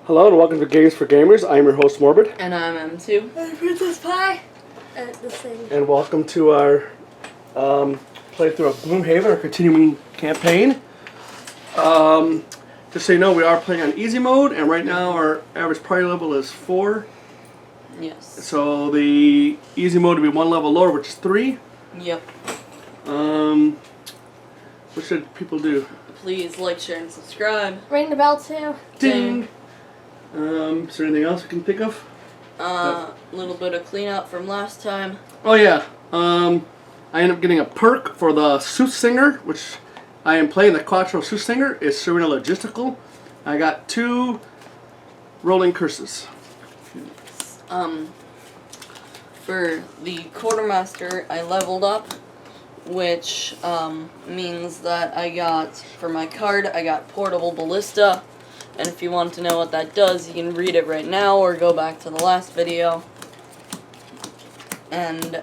Hello and welcome to Games for Gamers. I'm your host Morbid. And I'm M2. And Princess Pie. The same. And welcome to our playthrough of Gloomhaven, our continuing campaign. Just so you know, we are playing on easy mode, and right now our average priority level is 4. Yes. So the easy mode would be 1 level lower, which is 3. Yep. What should people do? Please like, share, and subscribe. Ring the bell too. Ding! Is there anything else you can think of? A little bit of cleanup from last time. Oh yeah, I ended up getting a perk for the Soothsinger, which I am playing the Quattro Soothsinger. It's Serena Logistical. I got 2 rolling curses. For the Quartermaster, I leveled up, which means that I got, for my card, I got Portable Ballista. And if you want to know what that does, you can read it right now or go back to the last video. And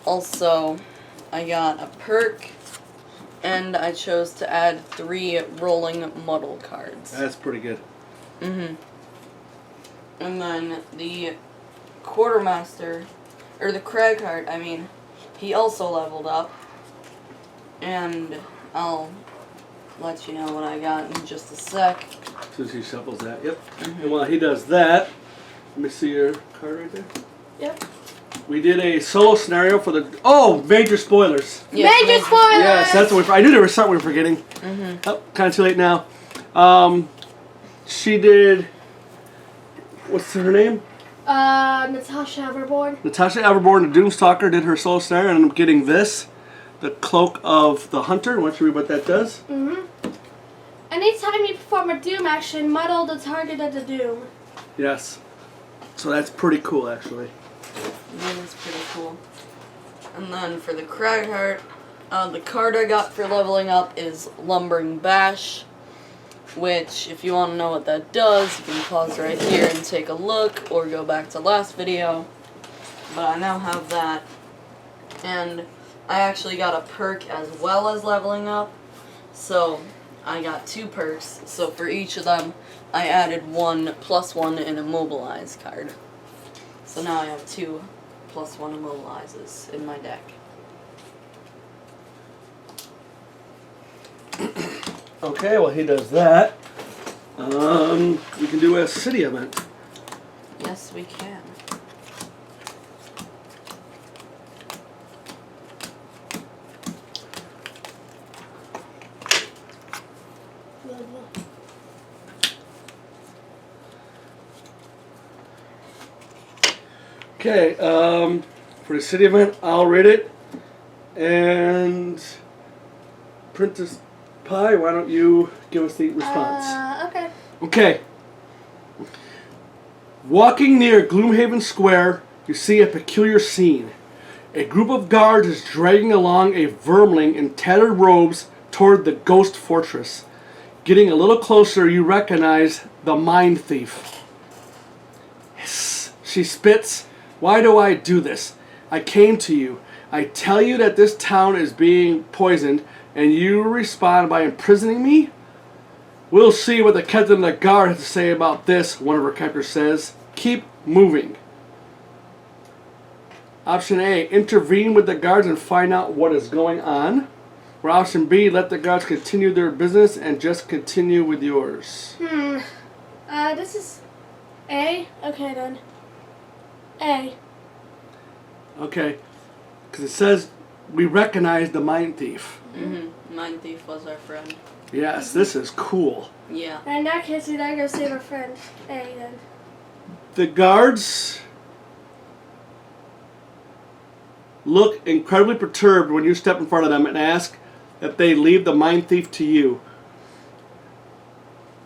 also, I got a perk, and I chose to add 3 rolling muddle cards. That's pretty good. And then the Quartermaster, or the Crag card, I mean, he also leveled up. And I'll let you know what I got in just a sec. As soon as he shuffles that, yep. And while he does that, let me see your card right there. Yep. We did a solo scenario for the... Oh, major spoilers. Yes, Major spoilers! Yes, that's what I knew there was something we were forgetting. Oh, kind of too late now. She did... What's her name? Natasha Everborn. Natasha Everborn, the Doomstalker, did her solo scenario, and I'm getting this. The Cloak of the Hunter. Why don't you read what that does? Anytime you perform a Doom action, muddle the target of the Doom. Yes. So that's pretty cool, actually. Yeah, that's pretty cool. And then for the Crag Heart, the card I got for leveling up is Lumbering Bash, which, if you want to know what that does, you can pause right here and take a look, or go back to last video. But I now have that. And I actually got a perk as well as leveling up, so I got 2 perks. So for each of them, I added 1 +1 in Immobilize card. So now I have 2 +1 Immobilizes in my deck. Okay, well he does that. We can do a city event. Yes, we can. Okay, for the city event, I'll read it. And Princess Pie, why don't you give us the response? Okay. Okay. Walking near Gloomhaven Square, you see a peculiar scene. A group of guards is dragging along a vermling in tattered robes toward the ghost fortress. Getting a little closer, you recognize the Mind Thief. Hiss, she spits. Why do I do this? I came to you. I tell you that this town is being poisoned, and you respond by imprisoning me? We'll see what the captain of the guard has to say about this, one of her captors says. Keep moving. Option A, intervene with the guards and find out what is going on. Or option B, let the guards continue their business and just continue with yours. This is A. Okay then. A. Okay. Because it says we recognize the Mind Thief. Mind Thief was our friend. Yes, this is cool. Yeah. And in that case, we're not gonna save our friend. A then. The guards look incredibly perturbed when you step in front of them and ask that they leave the Mind Thief to you.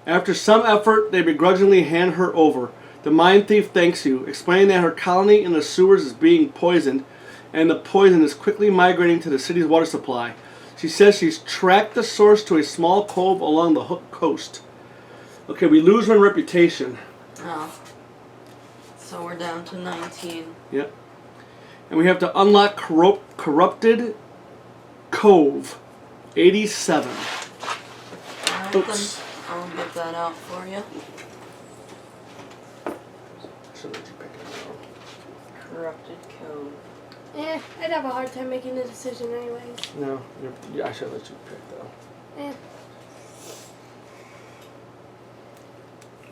After some effort, they begrudgingly hand her over. The Mind Thief thanks you, explaining that her colony in the sewers is being poisoned, and the poison is quickly migrating to the city's water supply. She says she's tracked the source to a small cove along the Hook Coast. Okay, we lose 1 reputation. Oh. So we're down to 19. Yep. And we have to unlock Corrupted Cove 87. Alright, Oops. then I'll get that out for you. Should let you pick it Corrupted code. I'd have a hard time making the decision anyways. No, I should let you pick though.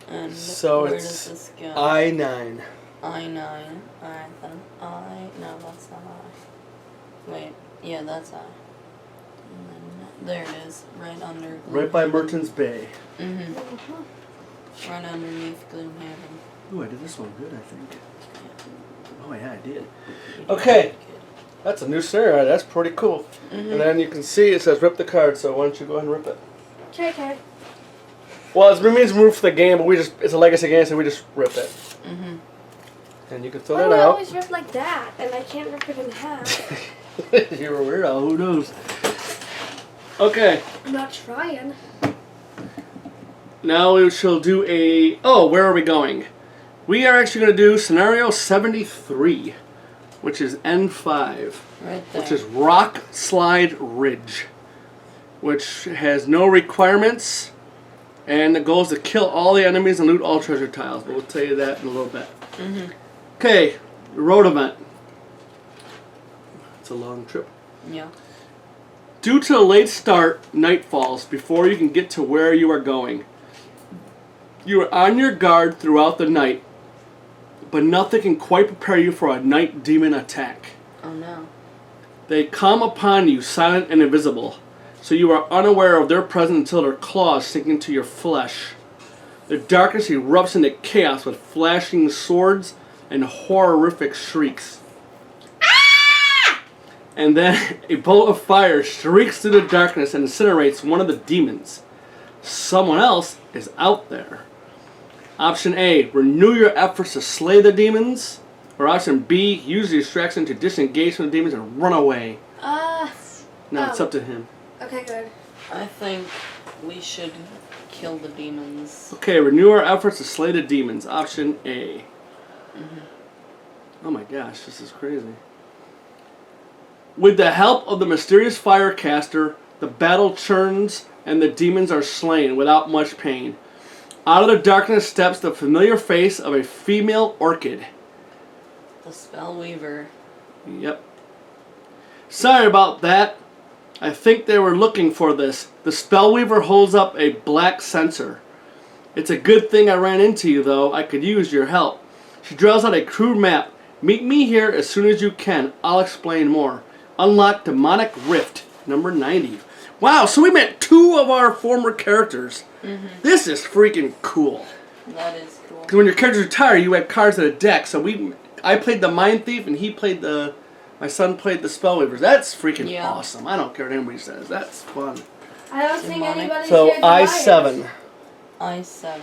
And So where it's does this go? I-9. I-9. Alright then. No, that's not I. Wait, yeah, that's I. And then, there it is, right under Right by Gloomhaven. Merton's Bay. Right underneath Gloomhaven. Ooh, I did this one good, I think. Oh yeah, I did. You did Okay. good. That's a new scenario. That's pretty cool. And then you can see it says rip the card, so why don't you go ahead and rip it? Okay. Well, it means move for the game, but it's a legacy game, so we just rip it. And you can throw Why do that I out. always rip like that, and I can't rip it in half? You're a weirdo, who knows? Okay, I'm not trying. now we shall do a... Oh, where are we going? We are actually going to do scenario 73, which is N5, Right there. which is Rockslide Ridge, which has no requirements, and the goal is to kill all the enemies and loot all treasure tiles, but we'll tell you that in a little bit. Okay, road event. It's a long trip. Yeah. Due to a late start, night falls before you can get to where you are going. You are on your guard throughout the night, but nothing can quite prepare you for a night demon attack. Oh no. They come upon you silent and invisible, so you are unaware of their presence until their claws sink into your flesh. The darkness erupts into chaos with flashing swords and horrific shrieks. And then a bolt of fire streaks through the darkness and incinerates one of the demons. Someone else is out there. Option A, renew your efforts to slay the demons. Or option B, use the distraction to disengage from the demons and run away. No, it's up to him. Okay, good. I think we should kill the demons. Okay, renew our efforts to slay the demons. Option A. Oh my gosh, this is crazy. With the help of the mysterious firecaster, the battle churns and the demons are slain without much pain. Out of the darkness steps the familiar face of a female orchid. The Spellweaver. Yep. Sorry about that. I think they were looking for this. The Spellweaver holds up a black censer. It's a good thing I ran into you, though. I could use your help. She draws out a crude map. Meet me here as soon as you can. I'll explain more. Unlock Demonic Rift, number 90. Wow, so we met two of our former characters. This is freaking cool. That is cool. Because when your characters retire, you add cards to the deck. So I played the Mind Thief, and my son played the Spellweavers. That's freaking awesome. I don't care what anybody says. That's fun. I don't think anybody's So here to I-7. I-7.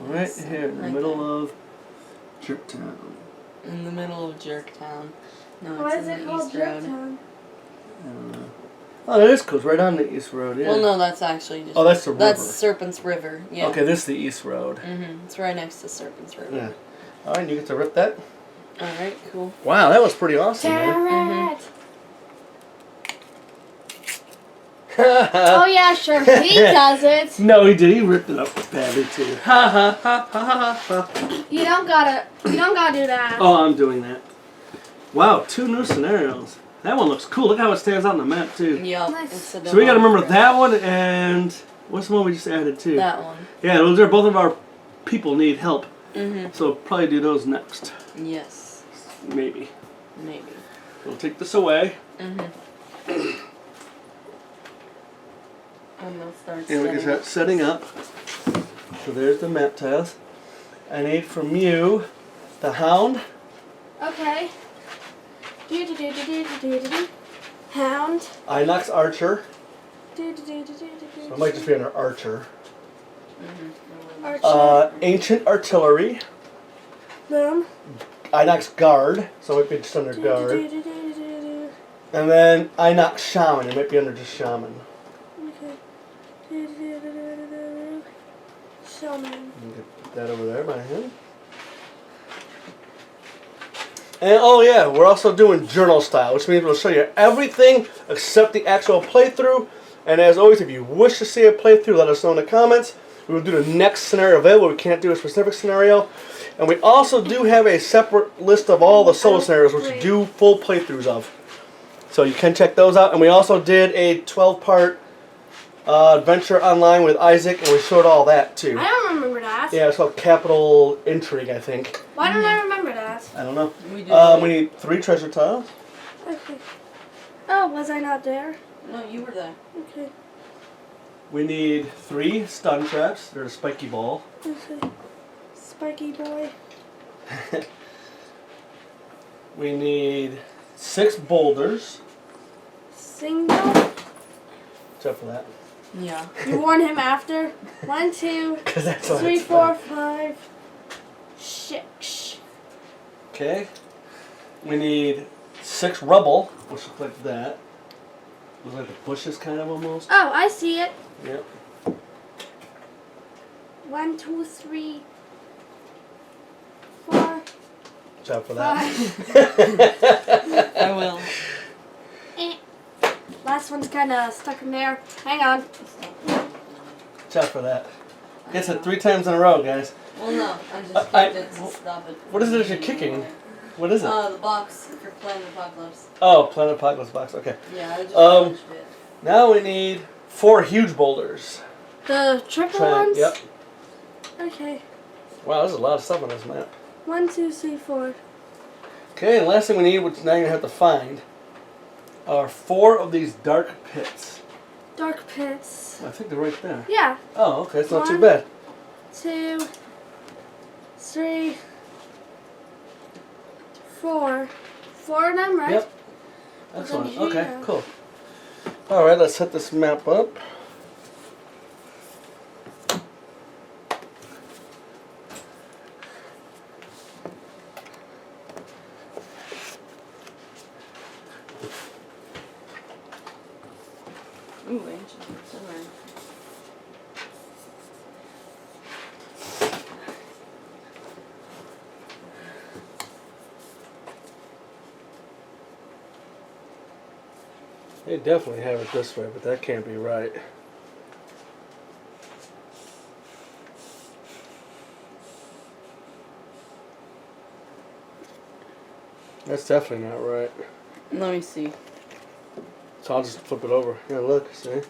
Right here in the middle of Jerktown. In the middle of Jerktown. No, Why it's is in it the called East Road. Jerktown? I don't know. Oh, that is cool. It's right on the East Road, yeah. Well, no, that's actually just... Oh, that's the river. That's Serpent's River, yeah. Okay, this is the East Road. It's right next to Serpent's River. Yeah. Alright, you get to rip that? Alright, cool. Wow, that was pretty awesome, man. Damn it! Oh yeah, sure. He does it. No, he did. He ripped it up badly, too. Ha ha ha ha ha. You don't gotta do that. Oh, I'm doing that. Wow, 2 new scenarios. That one looks cool. Look how it stands out on the map, too. Yeah. Nice. So So we gotta remember that one and... What's the one we just added, too? That one. Yeah, those are both of our people need help. So probably do those next. Yes. Maybe. Maybe. We'll take this away. And we'll start And we can start setting up. So there's the map tiles. I need from you the Hound. Okay. Do. Hound. Inox Archer. Do. So it might just be under Archer. Archer. Ancient Artillery. Boom. Inox Guard. So it might be just under Guard. And then Inox Shaman. It might be under just Shaman. Okay. Shaman. You can get that over there by him. And oh yeah, we're also doing journal style, which means we'll show you everything except the actual playthrough, And as always, if you wish to see a playthrough, let us know in the comments. We will do the next scenario available. We can't do a specific scenario. And we also do have a separate list of all the solo scenarios, which we do full playthroughs of. So you can check those out. And we also did a 12-part adventure online with Isaac, and we showed all that too. I don't remember that. Yeah, it's called Capital Intrigue, I think. Why don't I remember that? I don't know. We We need 3 treasure tiles. Okay. Oh, was I not there? No, you were there. Okay. We need 3 stun traps. They're a spiky ball. Okay. Spiky boy. We need 6 boulders. Single. Except for that. Yeah. You warn him after. 1, 2, 'Cause that's why 3, it's 4, funny. 5, 6. Okay. We need 6 rubble, which looks like that. Looks like the bushes kind of almost. Oh, I see it. Yep. 1, 2, 3, 4, Except for that. 5. I will. Last one's kind of stuck in there. Hang on. Except for that. Gets it 3 times in a row, guys. Well, no, I just I- kicked it to stop it. What is it that you're kicking? What is it? The box for playing Apocalypse. Oh, Planet Apocalypse box. Okay. Yeah, I just Um, punched it. Now we need 4 huge boulders. The triple ones? Yep. Okay. Wow, there's a lot of stuff on this map. 1, 2, 3, 4. Okay, and the last thing we need, which now you're gonna have to find, are 4 of these dark pits. Dark pits. I think they're right there. Yeah. Oh, okay, it's not too 1, bad. 2, 3, 4. 4 of them, right? Yep. Excellent. Then Okay, here. cool. All right, let's set this map up. Ooh, ancient. Somewhere. They definitely have it this way, but that can't be right. That's definitely not right. Let me see. So I'll just flip it over. Yeah, look, see? It's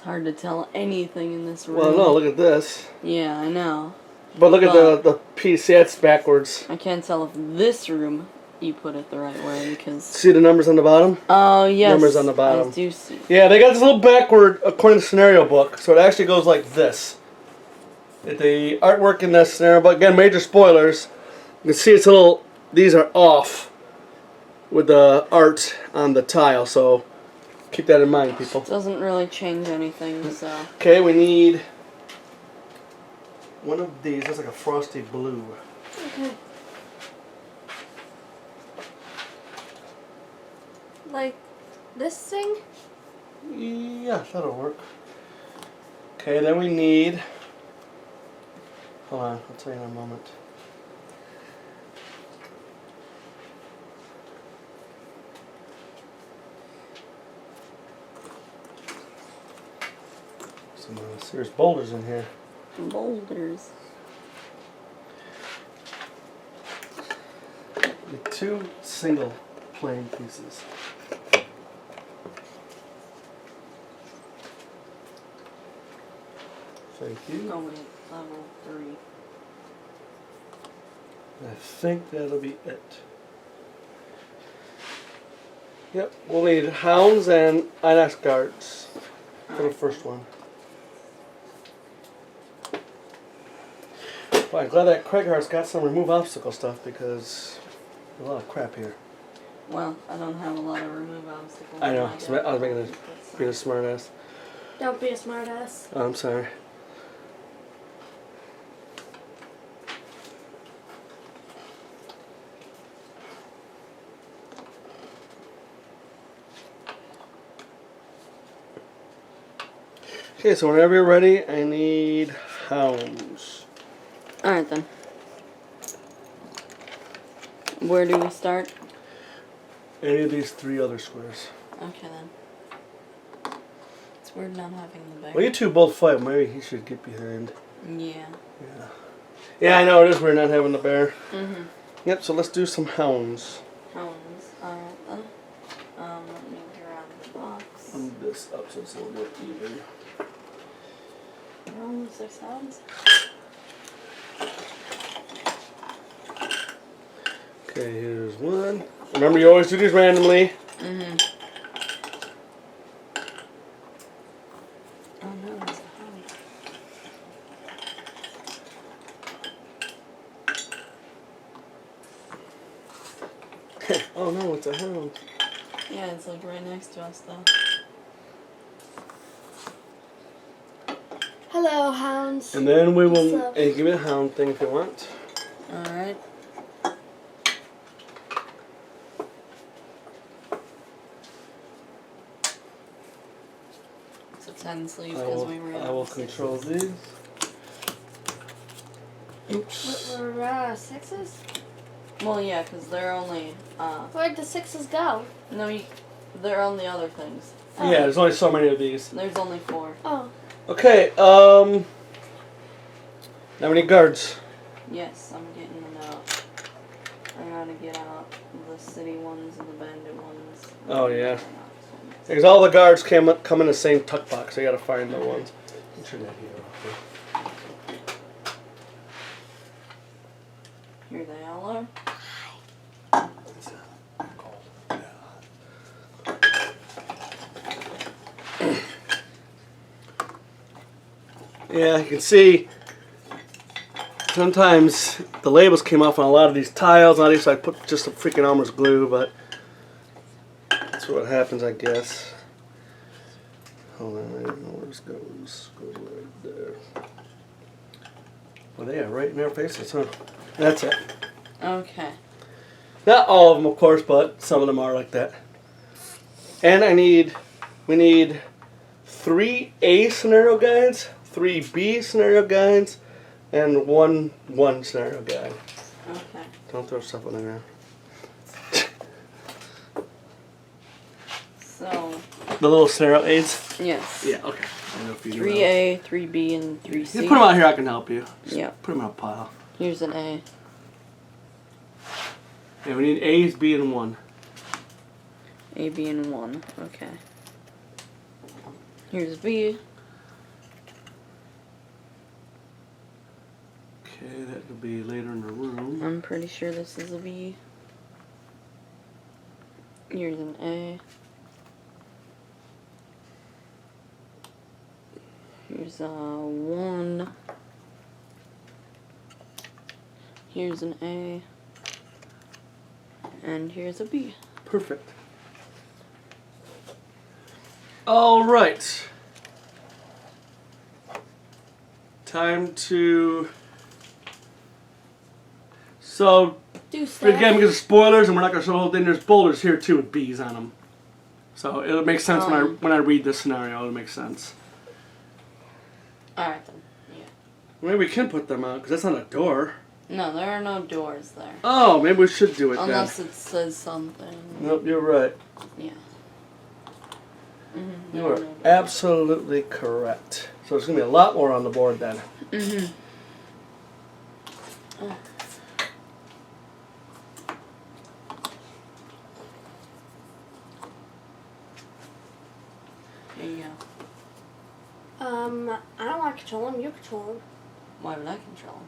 hard to tell anything in this room. Well, no, look at this. Yeah, I know. But look at the piece. See, that's backwards. I can't tell if this room you put it the right way because. See the numbers on the bottom? Oh yes. Numbers on the bottom. I do see. Yeah, they got this little backward according to the scenario book, so it actually goes like this. The artwork in the scenario book, again, major spoilers. You can see it's a little, these are off with the art on the tile, so keep that in mind, people. Doesn't really change anything, so. Okay, we need one of these. That's like a frosty blue. Okay. Like this thing? Yeah, that'll work. Okay, then we need, hold on, I'll tell you in a moment. Some serious boulders in here. Boulders. The 2 single plain pieces. Thank you. Oh wait, level 3. I think that'll be it. Yep, we'll need hounds and Inox guards for the first one. Well, I'm glad that Craighart's got some remove obstacle stuff because there's a lot of crap here. Well, I don't have a lot of remove obstacles. I know, in my I was making deck. being a smart ass. Don't be a smartass. Oh, I'm sorry. Okay, so whenever you're ready, I need hounds. Alright then. Where do we start? any of these 3 other squares. Okay then. It's weird not having the bear. Well, you two both fight. Maybe he should get behind. Yeah. Yeah. Yeah, I know it is weird not having the bear. Mhm. Yep. So let's do some hounds. Hounds. Alright then. Let me grab the box. Move this up so it's a little more even. We're on the 6 hounds. Okay, here's one. Remember, you always do these randomly. Mhm. Oh no, there's a hound. Oh no, it's a hound. Yeah, it's like right next to us though. Hello, hounds. And then we will. What's up? And give me a hound thing if you want. Alright. It's a 10 sleeve because we ran I will out of control sixes. these. Oops. We're 6s? Well, yeah, because they're only, Where'd the 6s go? no, they're on the other things. Oh. Yeah, there's only so many of these. There's only 4. Oh. Okay. How many guards? Yes, I'm getting them out. I gotta get out the city ones and the bandit ones. Oh, yeah. Because all the guards come in the same tuck box. So you gotta find the ones. Turn that here off. Here they all are. Yeah, you can see sometimes the labels came off on a lot of these tiles. Not so I put just some freaking Elmer's glue, but that's what happens, I guess. Hold on, I don't know where this goes. Goes right there. Well, they are right in their faces, huh? That's it. Okay. Not all of them, of course, but some of them are like that. And we need 3 A scenario guides, 3 B scenario guides, and 1 scenario guide. Okay. Don't throw stuff on there. So, The little scenario aids? yes. Yeah, okay. I know if you 3A, 3B, and 3C. You put them out here, I can help you. Just Yeah. Put them in a pile. Here's an A. Yeah, we need A's, B, and 1. A, B, and 1. Okay. Here's B. Okay, that will be later in the room. I'm pretty sure this is a B. Here's an A. Here's a 1. Here's an A. And here's a B. Perfect. All right. Time to. So Do stuff. again, because of spoilers, and we're not going to show the whole thing. There's boulders here too with bees on them. So it'll make sense when I read this scenario. It'll make sense. Alright then. Yeah. Maybe we can put them out because that's not a door. No, there are no doors there. Oh, maybe we should do it Unless then. it says something. Nope, you're right. Yeah. Mm-hmm. You are absolutely correct. So there's going to be a lot more on the board then. Mm-hmm. Oh. There you go. I don't want to control him. You control him. Why would I control him?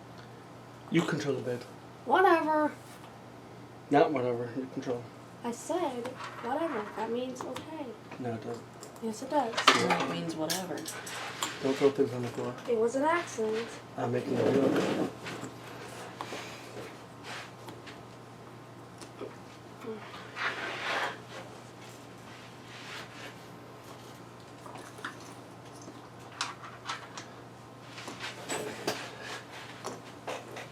You control the bed. Whatever. Not whatever. You control. I said whatever. That means okay. No, it doesn't. Yes, it does. Well, it means whatever. Don't throw things on the floor. It was an accident. I'm making you do it.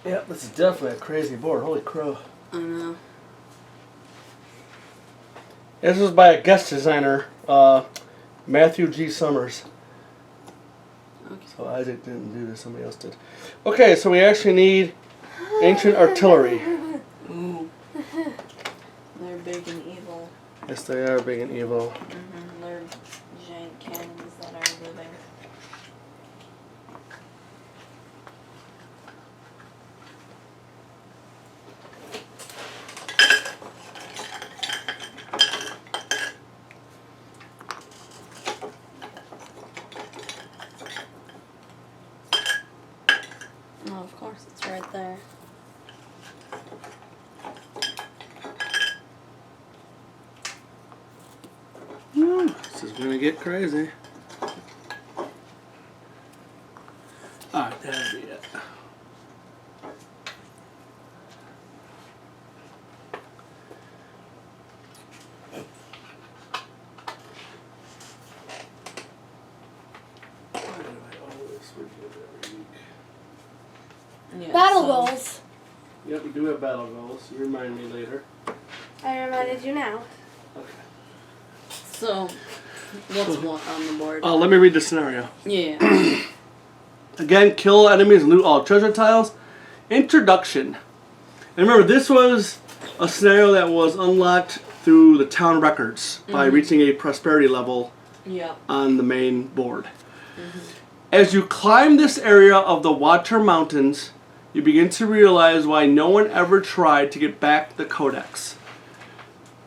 Yep, this is definitely a crazy board. Holy crow. I know. This was by a guest designer, Matthew G. Summers. Okay. So Isaac didn't do this, somebody else did. Okay, so we actually need ancient artillery. Ooh. They're big and evil. Yes, they are big and evil. They're giant cannons that are living. Oh, of course, it's right there. This is gonna get crazy. Alright, that'll be it. Why do I always forget every week? Yeah, Battle so- goals. Yep, we do have battle goals. You remind me later. I reminded you now. Okay. So, what's what on the board? Let me read the scenario. Yeah. Again, kill enemies and loot all treasure tiles. Introduction. And remember, this was a scenario that was unlocked through the town records by reaching a prosperity level Yeah. on the main board. As you climb this area of the Watcher Mountains, you begin to realize why no one ever tried to get back the Codex.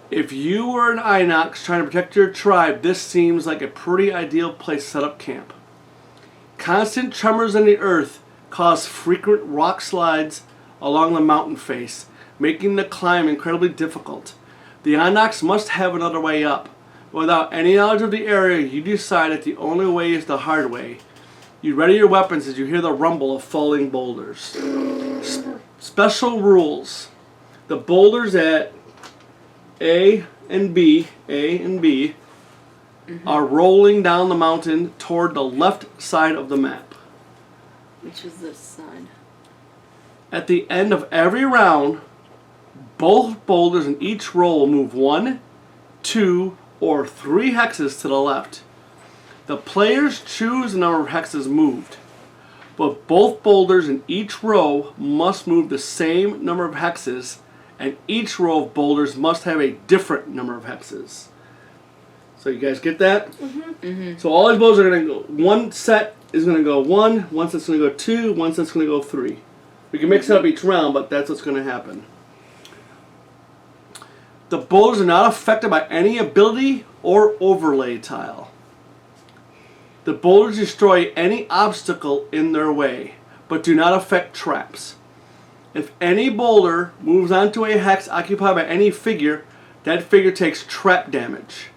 If you were an Inox trying to protect your tribe, this seems like a pretty ideal place to set up camp. Constant tremors in the earth cause frequent rock slides along the mountain face, making the climb incredibly difficult. The Inox must have another way up. Without any knowledge of the area, you decide that the only way is the hard way. You ready your weapons as you hear the rumble of falling boulders. Special rules. The boulders at A and B are rolling down the mountain toward the left side of the map. Which is this side. At the end of every round, both boulders in each roll will move 1, 2, or 3 hexes to the left. The players choose the number of hexes moved, but both boulders in each row must move the same number of hexes, and each row of boulders must have a different number of hexes. So you guys get that? So all these boulders are going to go, one set is going to go 1, one set's going to go 2, one set's going to go 3. We can mix it up each round, but that's what's going to happen. The boulders are not affected by any ability or overlay tile. The boulders destroy any obstacle in their way, but do not affect traps. If any boulder moves onto a hex occupied by any figure, that figure takes trap damage.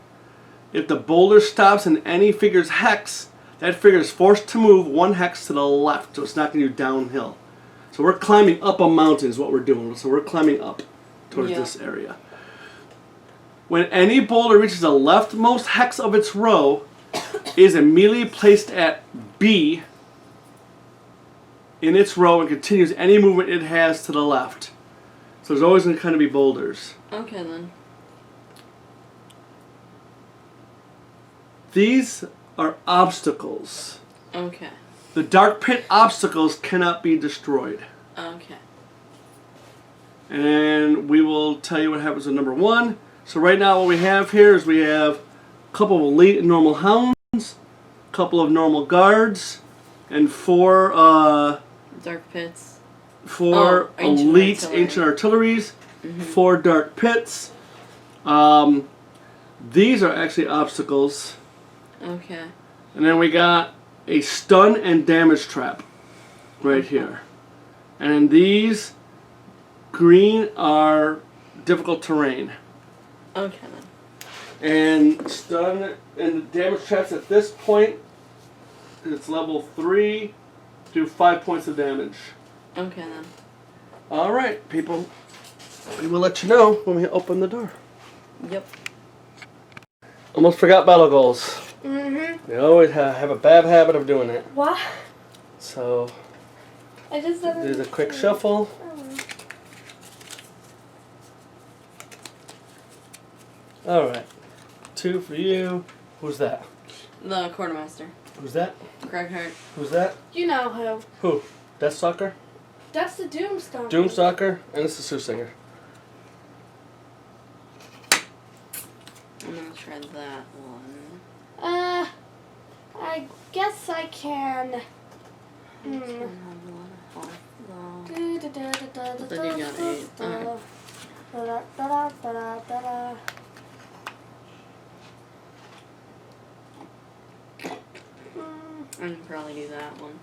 If the boulder stops in any figure's hex, that figure is forced to move 1 hex to the left, so it's knocking you downhill. So we're climbing up a mountain is what we're doing. So we're climbing up towards this area. When any boulder reaches the leftmost hex of its row, it is immediately placed at B in its row and continues any movement it has to the left. So there's always going to kind of be boulders. Okay then. These are obstacles. Okay. The dark pit obstacles cannot be destroyed. Okay. And we will tell you what happens with number 1. So right now what we have here is we have a couple of elite and normal hounds, a couple of normal guards, and 4 Dark pits. 4 ancient elite artillery. ancient artilleries, 4 dark pits. These are actually obstacles. Okay. And then we got a stun and damage trap right here. And then these green are difficult terrain. Okay then. And stun and damage traps at this point, it's level 3, do 5 points of damage. Okay then. Alright, people. We will let you know when we open the door. Yep. Almost forgot battle goals. They always have a bad habit of doing it. What? So, I just don't do the quick shuffle. Alright. 2 for you. Who's that? The quartermaster. Who's that? Craighart. Who's that? You know who. Who? Deathstalker? That's the Doomstone. Doomstalker? And this is Soothsayer. I'm gonna try that one. I guess I can. This one has a lot of health, though. But then you got 8. I can probably do that one.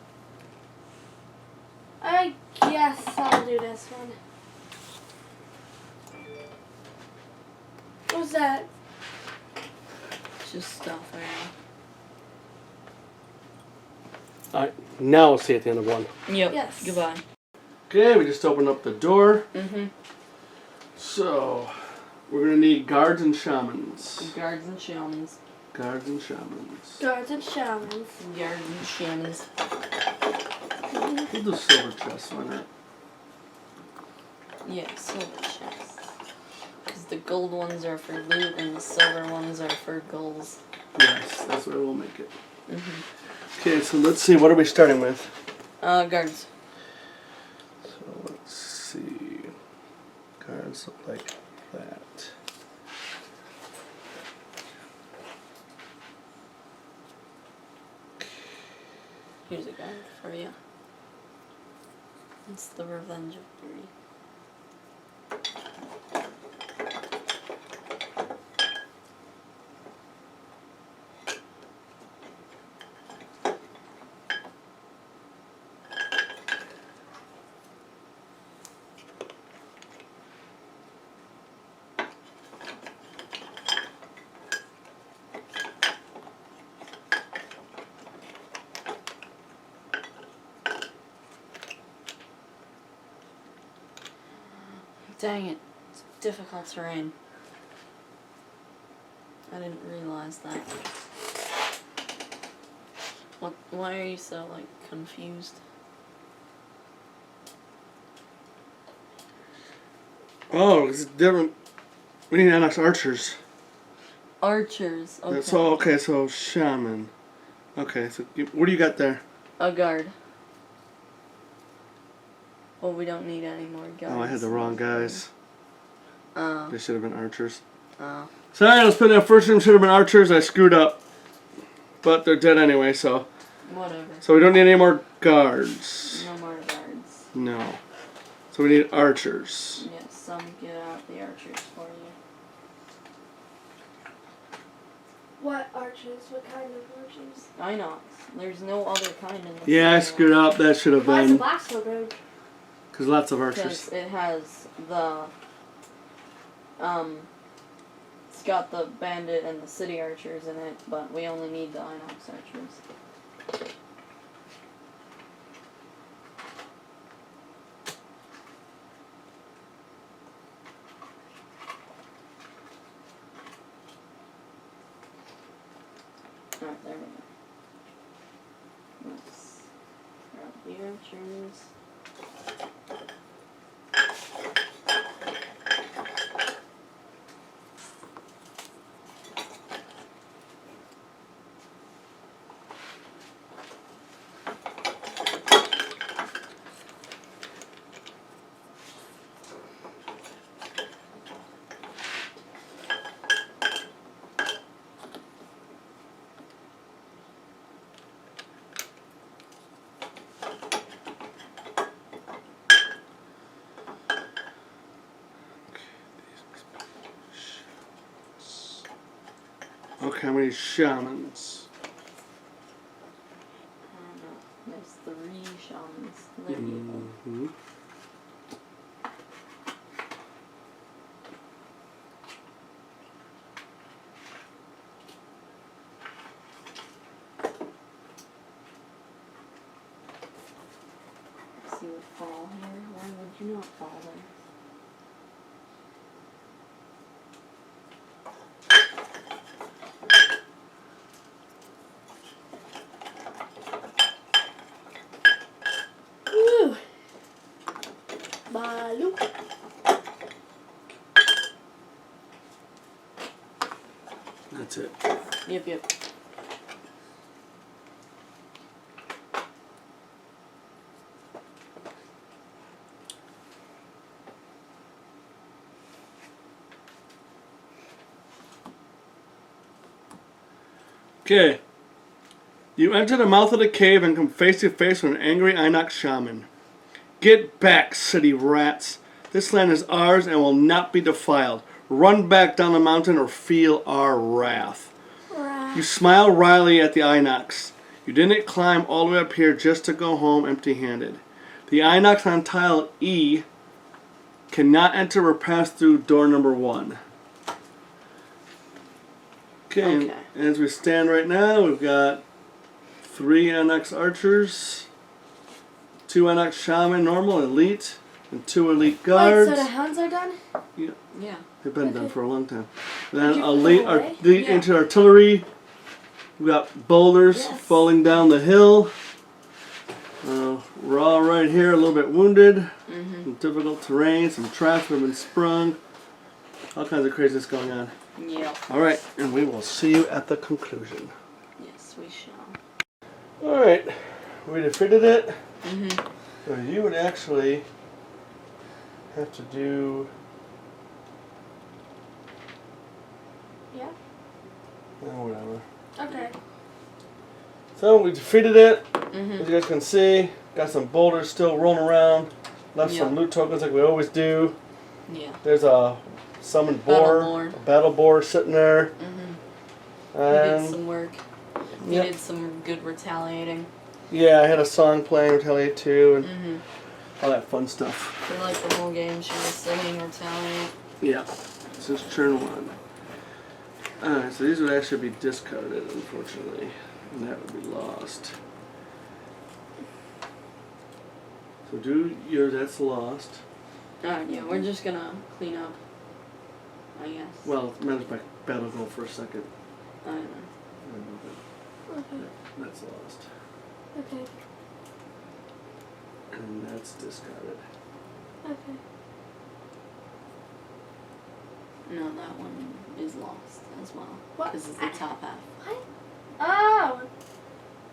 I guess I'll do this one. What was that? It's just stuff right Alright, now we'll see at the end of one. now. Yep. Yes. Goodbye. Okay, we just opened up the door. Mm-hmm. So, we're going to need guards and shamans. Guards and shamans. Guards and shamans. Guards and shamans. Guards and shamans. We'll do silver chests, why not? Yeah, silver chests. Because the gold ones are for loot and the silver ones are for goals. Yes, that's where we'll make it. Mm-hmm. Okay, so let's see, what are we starting with? Guards. So let's see. Guards look like that. Here's a guard for you. It's the Revenge of 3. Dang it. It's difficult terrain. I didn't realize that. What? Why are you so, like, confused? Oh, it's different. We need enough archers. Archers. Okay. So, okay, so shaman. Okay, so what do you got there? A guard. Well, we don't need any more guards. Oh, I had the wrong guys. Oh. They should have been archers. Oh. Sorry, I was putting that first room should have been archers. I screwed up. But they're dead anyway, so. Whatever. So we don't need any more guards. No more guards. No. So we need archers. Yes, some get out the archers for you. What archers? What kind of archers? Inox. There's no other kind in the Yeah, I screwed up. That should have Why is the been. black so good? Because lots of Because archers. it has the, it's got the bandit and the city archers in it, but we only need the Inox archers. Alright, there we go. Let's grab the archers. Okay, how many shamans? I don't know. There's 3 shamans. There you go. Mm-hmm. See what fall here? Why would you not fall there? Woo! Balu. That's it. Yep. Okay. You enter the mouth of the cave and come face to face with an angry Inox shaman. Get back, city rats. This land is ours and will not be defiled. Run back down the mountain or feel our wrath. You smile wryly at the Inox. You didn't climb all the way up here just to go home empty-handed. The Inox on tile E cannot enter or pass through door number 1. Okay. As we stand right now, we've got 3 Inox archers, 2 Inox shaman, normal, elite, and 2 elite guards. Wait, so the hounds are done? Yeah. They've been done for a long time. And Did then you elite, put them away? elite into artillery. We got boulders falling down the hill. We're all right here, a little bit wounded. Some difficult terrain, some traps have been sprung. All kinds of craziness going on. Yeah. Alright, and we will see you at the conclusion. Yes, we shall. Alright, we defeated it. So you would actually have to do... Yeah. whatever. Okay. So we defeated it. As you guys can see, got some boulders still rolling around. Left some loot tokens like we always do. Yeah. There's a summoned boar, a battle boar sitting there. We did some work. We did some good retaliating. Yeah, I had a song playing, Retaliate 2, and all that fun stuff. For like the whole game, she was singing Retaliate. Yeah. This is turn 1. Alright, so these would actually be discarded, unfortunately. And that would be lost. So do your, that's lost. Yeah, we're just gonna clean up, I guess. Well, manage my battle goal for a second. I don't know. Okay. That's lost. Okay. And that's discarded. Okay. No, that one is lost as well. What? Because it's the top half. What? Oh!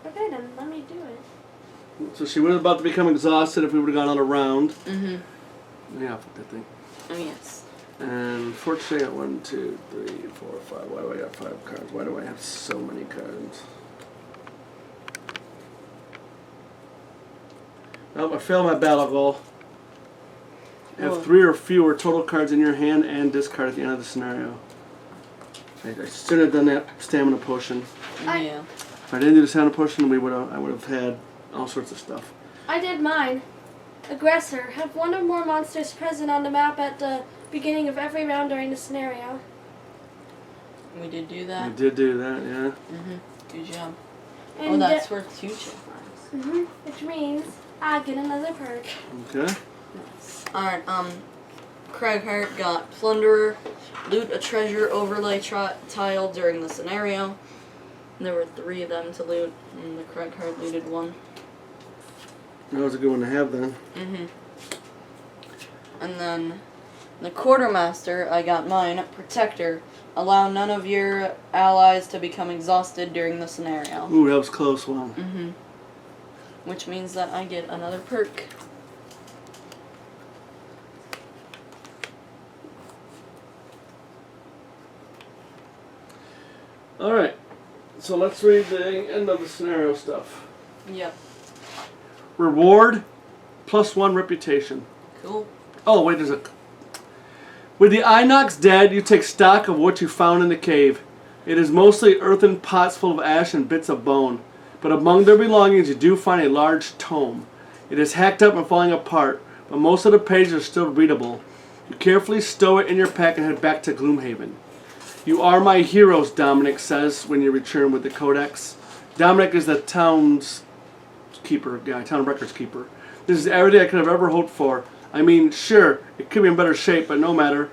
Okay then, let me do it. So she was about to become exhausted if we would have gone on a round. Yeah, fuck that thing. Oh, yes. And fortunately I got 1, 2, 3, 4, 5. Why do I got 5 cards? Why do I have so many cards? Oh, I failed my battle goal. Have 3 or fewer total cards in your hand and discard at the end of the scenario. I should have done that stamina potion. Yeah. If I didn't do the stamina potion, I would have had all sorts of stuff. I did mine. Aggressor. Have 1 or more monsters present on the map at the beginning of every round during the scenario. We did do that. We did do that, yeah. Good job. And oh, that's worth 2 chip marks. which means I get another perk. Okay. Nice. Alright, Craighart got Plunderer, loot a treasure overlay tile during the scenario. There were 3 of them to loot, and the Craighart looted 1. That was a good one to have then. And then the Quartermaster, I got mine, Protector. Allow none of your allies to become exhausted during the scenario. Ooh, that was a close one. Which means that I get another perk. Alright, so let's read the end of the scenario stuff. Yep. Reward, +1 reputation. Cool. Oh, wait, there's a... With the Inox dead, you take stock of what you found in the cave. It is mostly earthen pots full of ash and bits of bone. But among their belongings, you do find a large tome. It is hacked up and falling apart, but most of the pages are still readable. You carefully stow it in your pack and head back to Gloomhaven. You are my heroes, Dominic says when you return with the codex. Dominic is the town's keeper guy, town records keeper. This is everything I could have ever hoped for. I mean, sure, it could be in better shape, but no matter.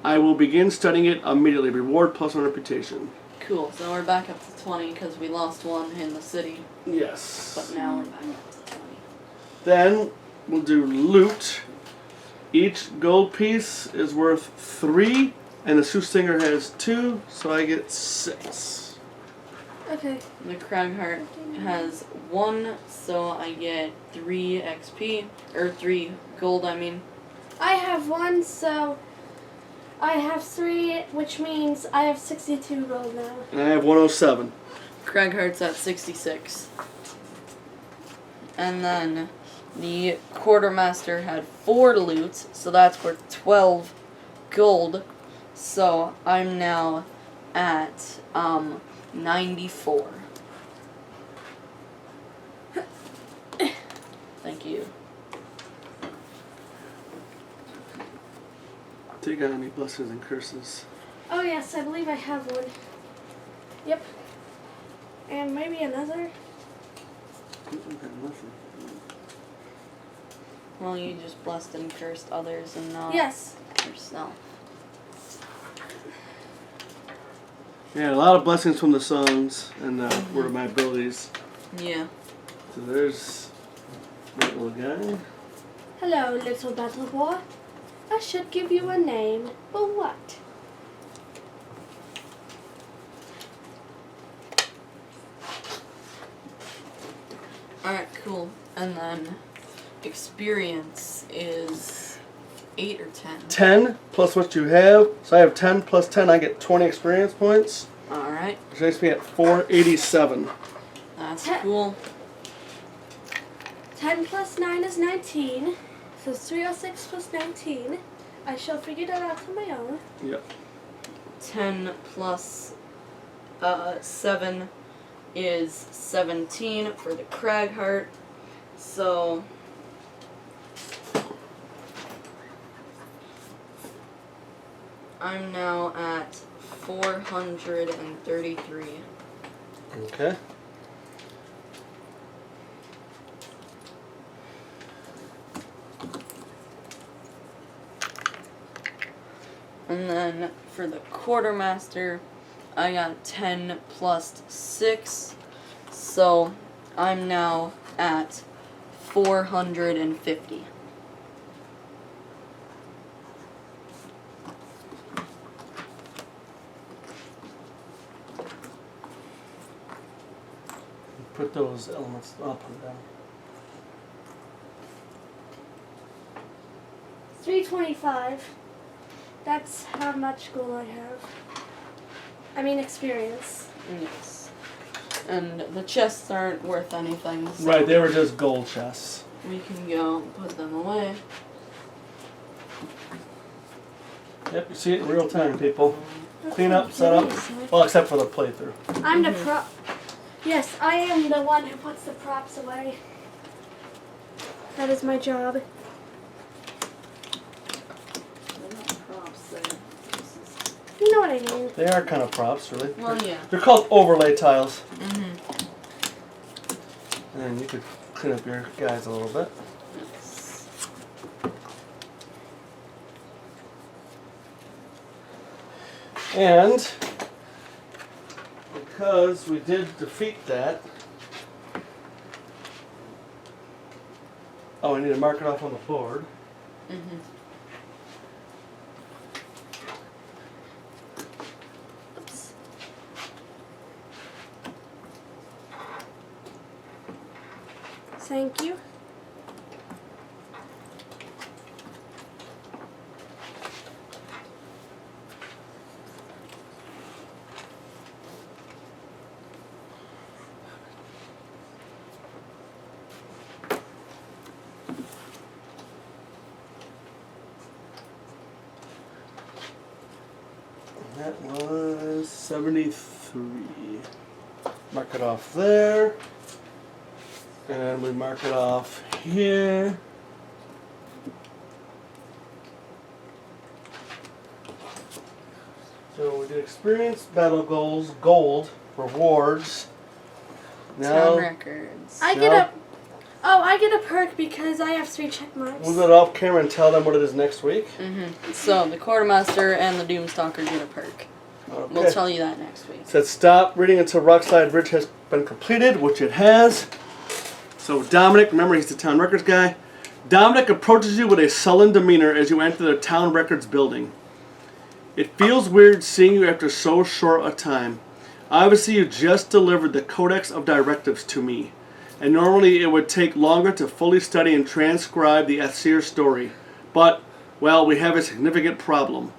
I will begin studying it immediately. Reward +1 reputation. Cool, so we're back up to 20 because we lost 1 in the city. Yes. But now we're back up to 20. Then we'll do loot. Each gold piece is worth 3, and the Soothsinger has 2, so I get 6. Okay. The Craighart has 1, so I get 3 XP, or 3 gold, I mean. I have 1, so I have 3, which means I have 62 gold now. And I have 107. Craghart's at 66. And then the Quartermaster had 4 loots, so that's worth 12 gold. So I'm now at 94. Thank you. Do you got any blessings and curses? Oh yes, I believe I have one. Yep. And maybe another. Got nothing. Well, you just blessed and cursed others and not Yes. yourself. Yeah, a lot of blessings from the songs and word of my abilities. Yeah. So there's that little guy. Hello, little battle boy. I should give you a name, but what? Alright, cool. And then experience is 8 or 10. 10 plus what you have. So I have 10 plus 10. I get 20 experience points. Alright, Which makes me at 487. that's cool. 10 plus 9 is 19. So 306 plus 19. I shall figure that out on my own. Yep. 10 plus 7 is 17 for the Cragheart. So I'm now at 433. Okay. And then for the Quartermaster, I got 10 plus 6. So I'm now at 450. Put those elements up and down. 325. That's how much gold I have. I mean experience. Yes. And the chests aren't worth anything. So Right, they were just gold chests. we can go put them away. Yep, you see it in real time, people. Clean up, set up. Well, except for the playthrough. I'm the prop. Yes, I am the one who puts the props away. That is my job. They're not props, You know what I mean. They are kind of props, really. well, yeah. They're called overlay tiles. Mm-hmm. And then you could clean up your guys a little bit. Yes. And because we did defeat that, oh, I need to mark it off on the board. Mm-hmm. Oops. Thank you. That was 73. Mark it off there. And we mark it off here. So we did experience, battle goals, gold, rewards. Town records. I get a. Oh, I get a perk because I have 3 check marks. We'll go off camera and tell them what it is next week. Mm-hmm. So the Quartermaster and the Doomstalker get a perk. Okay. We'll tell you that next week. It said stop reading until Rockslide Bridge has been completed, which it has. So Dominic, remember he's the town records guy. Dominic approaches you with a sullen demeanor as you enter the town records building. It feels weird seeing you after so short a time. Obviously you just delivered the Codex of Directives to me, and normally it would take longer to fully study and transcribe the Aesir story. But, well, we have a significant problem.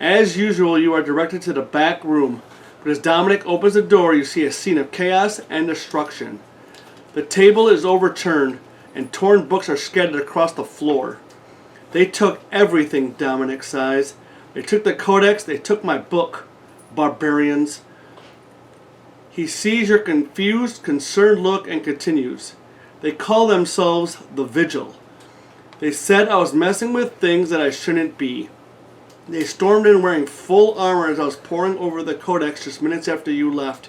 As usual, you are directed to the back room, But as Dominic opens the door, you see a scene of chaos and destruction. The table is overturned, and torn books are scattered across the floor. They took everything, Dominic sighs. They took the codex, they took my book. Barbarians. He sees your confused, concerned look and continues. They call themselves the Vigil. They said I was messing with things that I shouldn't be. They stormed in wearing full armor as I was poring over the codex just minutes after you left.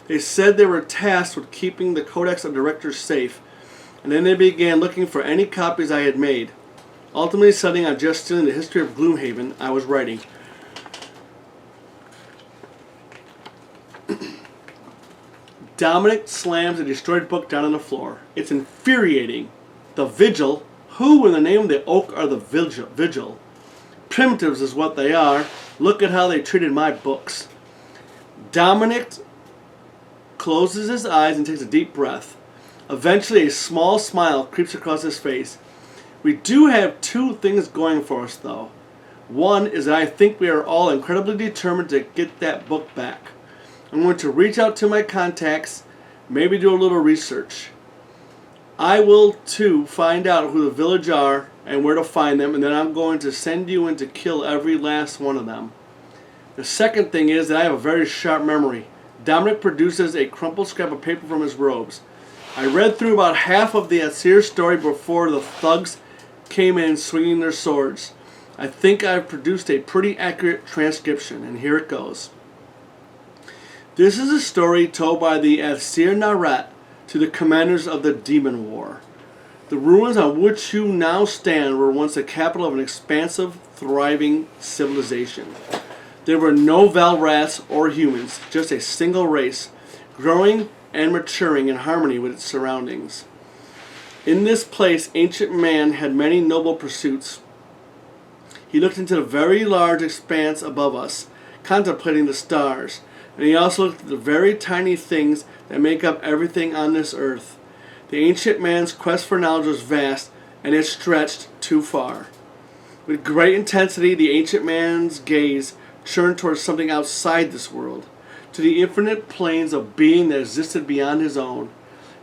They said they were tasked with keeping the codex of directors safe, and then they began looking for any copies I had made, ultimately settling on just stealing the history of Gloomhaven I was writing. Dominic slams a destroyed book down on the floor. It's infuriating. The Vigil? Who in the name of the oak are the Vigil? Primitives is what they are. Look at how they treated my books. Dominic closes his eyes and takes a deep breath. Eventually, a small smile creeps across his face. We do have two things going for us, though. One is that I think we are all incredibly determined to get that book back. I'm going to reach out to my contacts, maybe do a little research. I will, too, find out who the village are and where to find them, and then I'm going to send you in to kill every last one of them. The second thing is that I have a very sharp memory. Dominic produces a crumpled scrap of paper from his robes. I read through about half of the Asir story before the thugs came in swinging their swords. I think I've produced a pretty accurate transcription, and here it goes. This is a story told by the Asir Narat to the commanders of the Demon War. The ruins on which you now stand were once the capital of an expansive, thriving civilization. There were no Valrats or humans, just a single race, growing and maturing in harmony with its surroundings. In this place, ancient man had many noble pursuits. He looked into the very large expanse above us, contemplating the stars, and he also looked at the very tiny things that make up everything on this earth. The ancient man's quest for knowledge was vast, and it stretched too far. With great intensity, the ancient man's gaze turned towards something outside this world, to the infinite planes of being that existed beyond his own.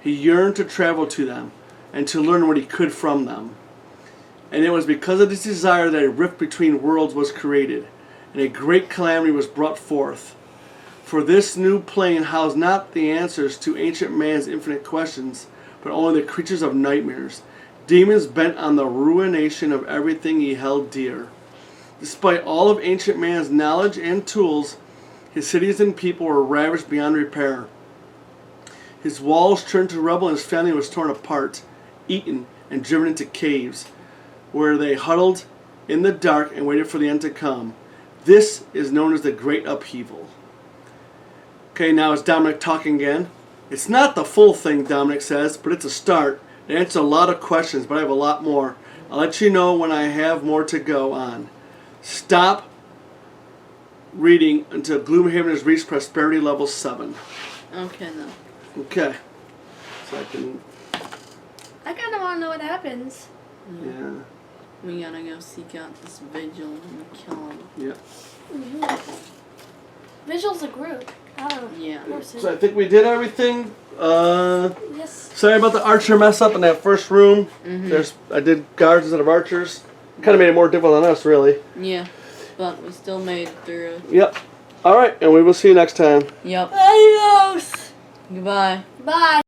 He yearned to travel to them, and to learn what he could from them. And it was because of this desire that a rift between worlds was created, and a great calamity was brought forth. For this new plane housed not the answers to ancient man's infinite questions, but only the creatures of nightmares, demons bent on the ruination of everything he held dear. Despite all of ancient man's knowledge and tools, his cities and people were ravaged beyond repair. His walls turned to rubble and his family was torn apart, eaten, and driven into caves, where they huddled in the dark and waited for the end to come. This is known as the Great Upheaval. Okay, now it's Dominic talking again. It's not the full thing, Dominic says, but it's a start. It answers a lot of questions, but I have a lot more. I'll let you know when I have more to go on. Stop reading until Gloomhaven has reached prosperity level 7. Okay, then. Okay. So I can... I kind of want to know what happens. Yeah. We gotta go seek out this Vigil and kill him. Yeah. Vigil's a group. Yeah. So I think we did everything. Yes. Sorry about the archer mess up in that first room. Mm-hmm. I did guards instead of archers. Kind of made it more difficult on us, really. Yeah. But we still made it through. Yep. All right, and we will see you next time. Yep. Adios. Goodbye. Bye.